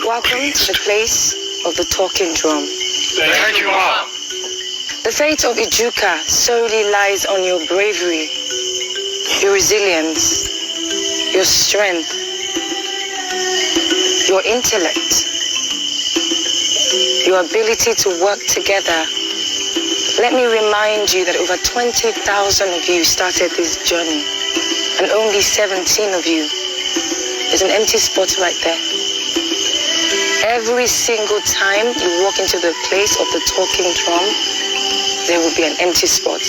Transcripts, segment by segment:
Welcome to the place of the talking drum. Thank you, Mom. The fate of Ijuka solely lies on your bravery, your resilience, your strength, your intellect, your ability to work together. Let me remind you that over 20,000 of you started this journey, and only 17 of you. There's an empty spot right there. Every single time you walk into the place of the talking drum, there will be an empty spot.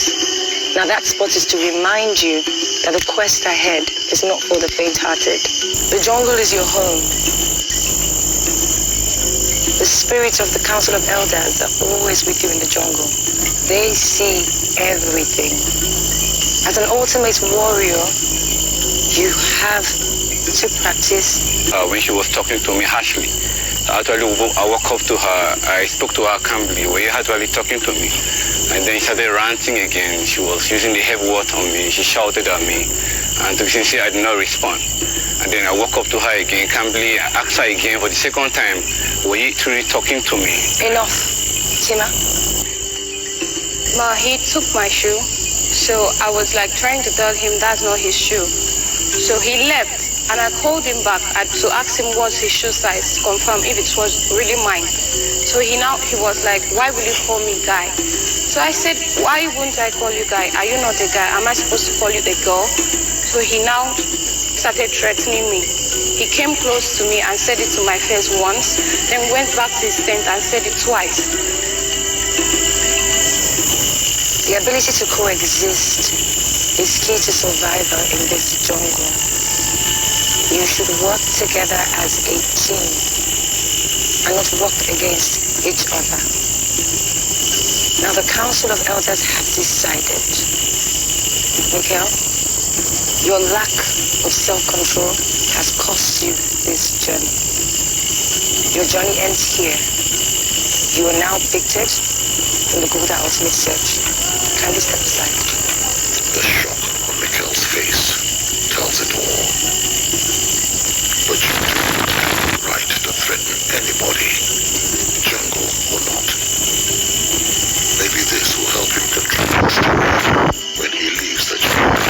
Now that spot is to remind you that the quest ahead is not for the faint-hearted. The jungle is your home. The spirits of the Council of Elders are always with you in the jungle. They see everything. As an ultimate warrior, you have to practice. When she was talking to me harshly, actually I walked up to her, I spoke to her calmly, were you actually talking to me? And then she started ranting again. She was using the heavy word on me. She shouted at me. And to be sincere, I did not respond. And then I walked up to her again calmly, I asked her again for the second time, were you truly talking to me? Enough, Tima. Ma, he took my shoe, so I was like trying to tell him that's not his shoe. So he left, and I called him back to ask him what's his shoe size, to confirm if it was really mine. So he was like, why will you call me guy? So I said, why won't I call you guy? Are you not a guy? Am I supposed to call you the girl? So he now started threatening me. He came close to me and said it to my face once, then went back to his tent and said it twice. The ability to coexist is key to survival in this jungle. You should work together as a team and not work against each other. Now the Council of Elders have decided, Mikhail, your lack of self-control has cost you this journey. Your journey ends here. You are now evicted from the Gulderultimatesearch. Kindly step aside. The shock on Mikhail's face tells it all. But you have the right to threaten anybody, jungle or not. Maybe this will help him control himself when he leaves the jungle.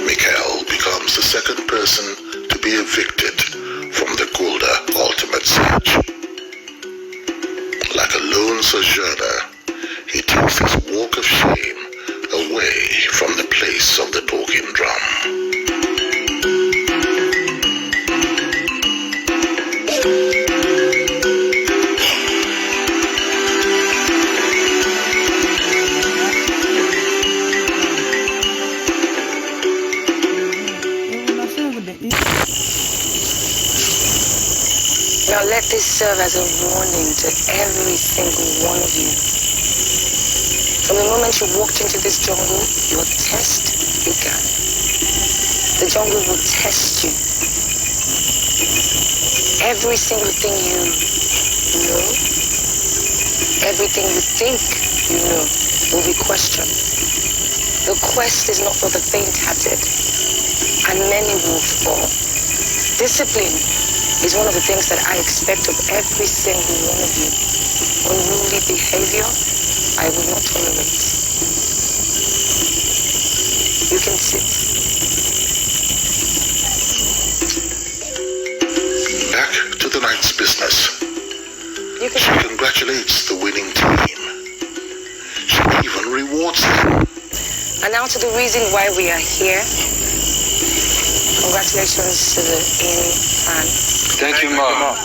Mikhail becomes the second person to be evicted from the Gulderultimatesearch. Like a lone sojourner, he takes his walk of shame away from the place of the talking drum. Now let this serve as a warning to every single one of you. From the moment you walked into this jungle, your test began. The jungle will test you. Every single thing you know, everything you think you know will be questioned. The quest is not for the faint-hearted, and many will fall. Discipline is one of the things that I expect of every single one of you. Unruly behavior, I will not tolerate. You can sit. Back to the night's business. She congratulates the winning team. She even rewards them. And now to the reason why we are here. Congratulations to the in-fan. Thank you, Ma.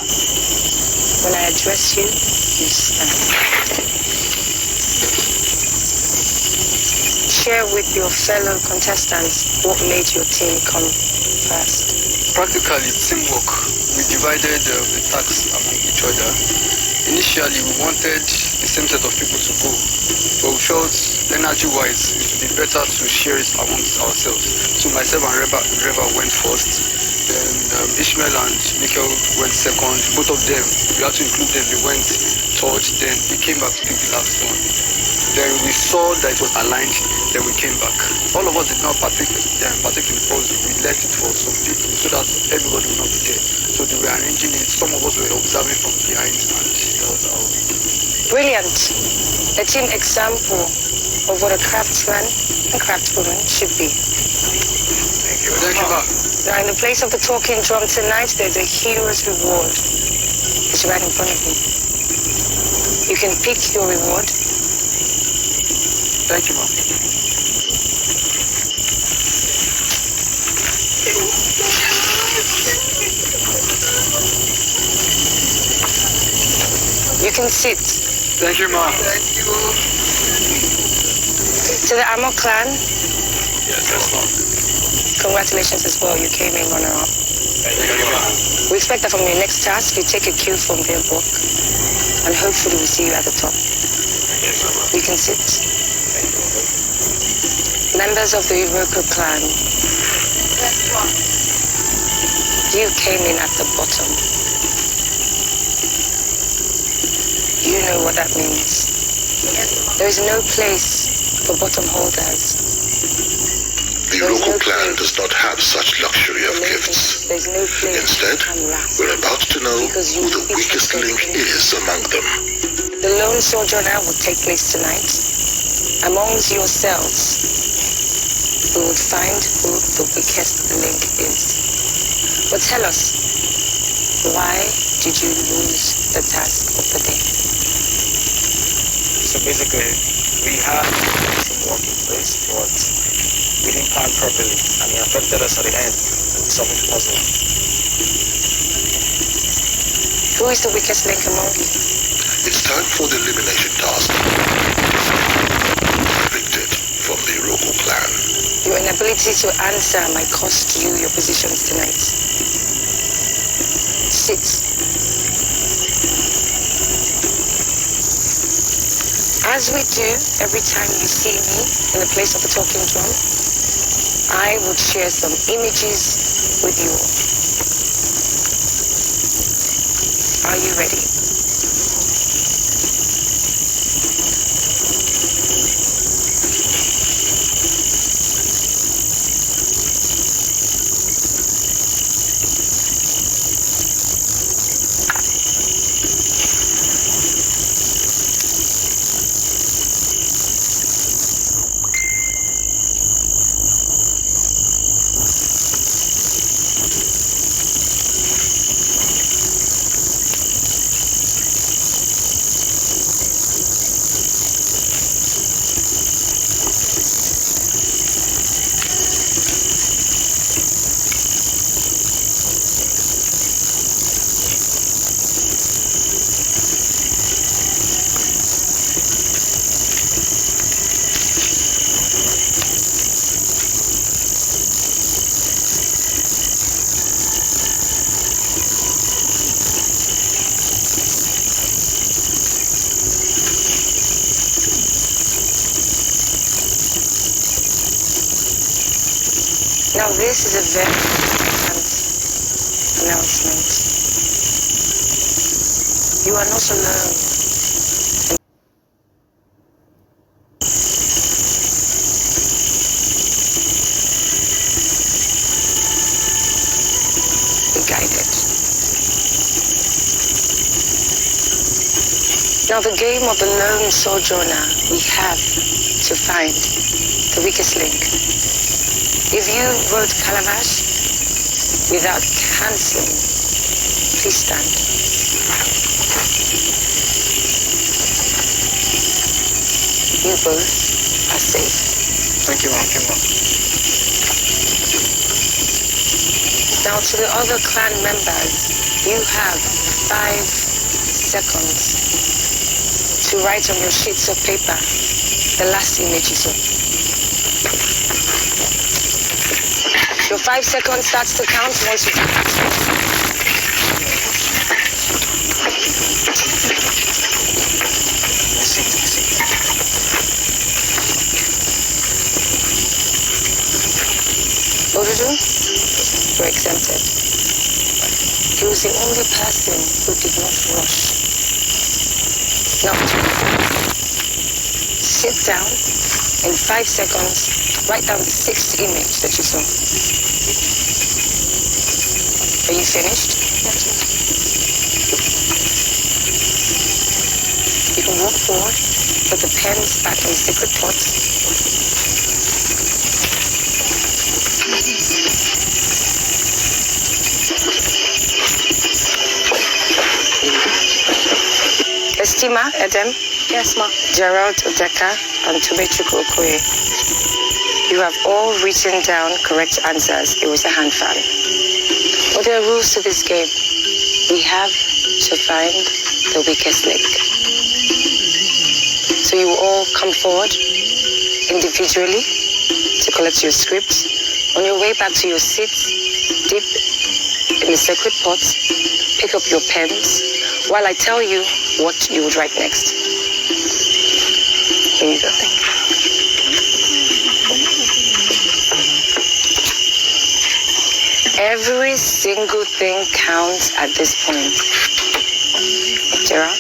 When I address you, you stand. Share with your fellow contestants what made your team come first. Practically teamwork. We divided the tasks among each other. Initially, we wanted the same set of people to go, but we felt energy-wise it would be better to share it amongst ourselves. So myself and Reva went first. Then Ishmael and Mikhail went second. Both of them, we had to include them, they went third, then we came back to pick the last one. Then we saw that it was aligned, then we came back. All of us did not partake in the puzzle. We left it for some people so that everybody would not be there. So they were arranging it. Some of us were observing from behind, and that was how. Brilliant. A team example of what a craftsman and craftswoman should be. Thank you, ma'am. Now, in the place of the talking drum tonight, there's a hero's reward. It's right in front of you. You can pick your reward. Thank you, ma'am. You can sit. Thank you, ma'am. To the Amor clan, Yes, ma'am. congratulations as well. You came in runner-up. Thank you, ma'am. We expect that from your next task, you take a cue from their book, and hopefully we see you at the top. You can sit. Members of the Iroko clan, you came in at the bottom. You know what that means. There is no place for bottom holders. The Iroko clan does not have such luxury of gifts. There's no place Instead, for unwrapped. we're about to know who the weakest link is among them. The lone sojourner will take place tonight. Amongst yourselves, we will find who the weakest link is. But tell us, why did you lose the task of the day? So basically, we had some work in place, but we didn't plan properly, and it affected us at the end in solving the puzzle. Who is the weakest link among you? It's time for the elimination task. Evicted from the Iroko clan. Your inability to answer might cost you your positions tonight. Sit. As we do every time you see me in the place of the talking drum, I would share some images with you all. Are you ready? Now this is a very important announcement. You are not alone. Be guided. Now the game of the lone sojourner, we have to find the weakest link. If you wrote Calabash without cancelling, please stand. You both are safe. Thank you, ma'am. Now to the other clan members, you have 5 seconds to write on your sheets of paper the last image you saw. Your 5 seconds starts to count once you Odudu, you're exempted. He was the only person who did not rush. Now, sit down. In 5 seconds, write down the 6th image that you saw. Are you finished? You can walk forward, put the pens back in the secret pot. Estima, Edem. Yes, ma. Gerald Odeka and Tobechukwu Okoye. You have all written down correct answers. It was a hand fan. But there are rules to this game. We have to find the weakest link. So you will all come forward individually to collect your scripts. On your way back to your seats, dip in the sacred pot, pick up your pens while I tell you what you would write next. Here you go. Every single thing counts at this point. Gerald?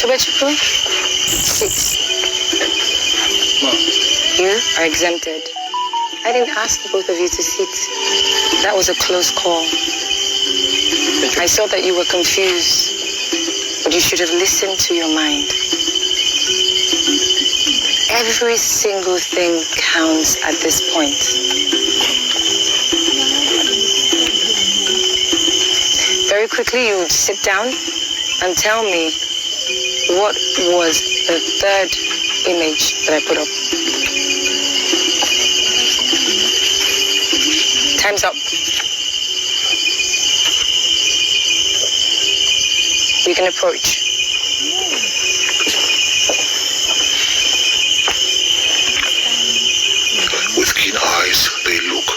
Tobechukwu? 6. You are exempted. I didn't ask both of you to sit. That was a close call. I saw that you were confused, but you should have listened to your mind. Every single thing counts at this point. Very quickly, you would sit down and tell me what was the 3rd image that I put up. Time's up. You can approach. With keen eyes, they look.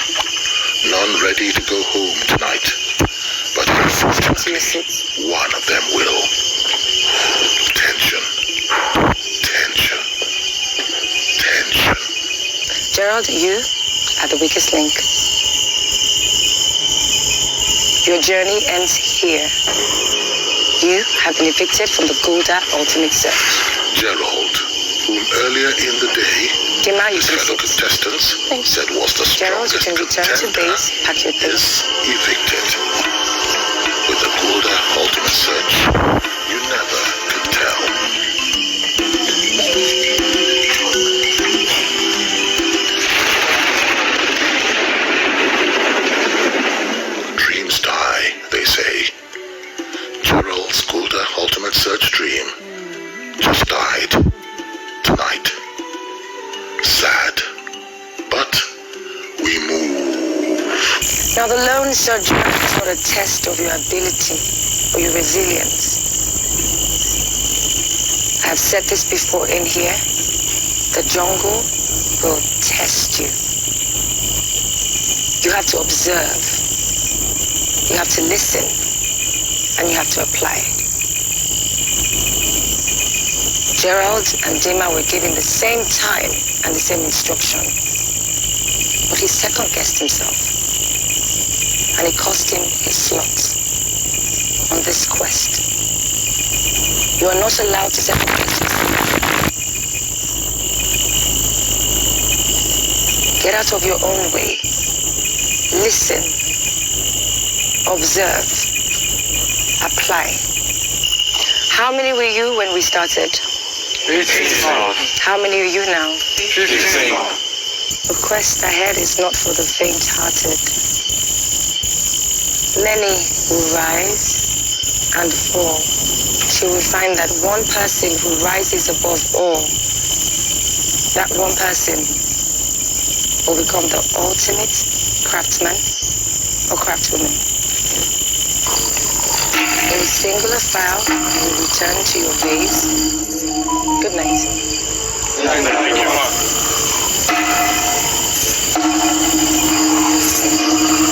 None ready to go home tonight. But unfortunately, one of them will. Tension. Tension. Tension. Gerald, you are the weakest link. Your journey ends here. You have been evicted from the Gulderultimatesearch. Gerald, whom earlier in the day, his fellow contestants said was the Gerald, you strongest can return to contender, base, pack your things. is evicted. With the Gulderultimatesearch, you never could tell. Dreams die, they say. Gerald's Gulderultimatesearch dream just died tonight. Sad, but we move. Now the lone sojourner is not a test of your ability or your resilience. I have said this before in here. The jungle will test you. You have to observe. You have to listen. And you have to apply. Gerald and Dima were given the same time and the same instruction. But he second-guessed himself. And it cost him his slot on this quest. You are not allowed to second-guess yourself. Get out of your own way. Listen. Observe. Apply. How many were you when we started? 85. How many are you now? 15. The quest ahead is not for the faint-hearted. Many will rise and fall till we find that one person who rises above all. That one person will become the ultimate craftsman or craftswoman. In singular file, you return to your base. Good night. Thank you.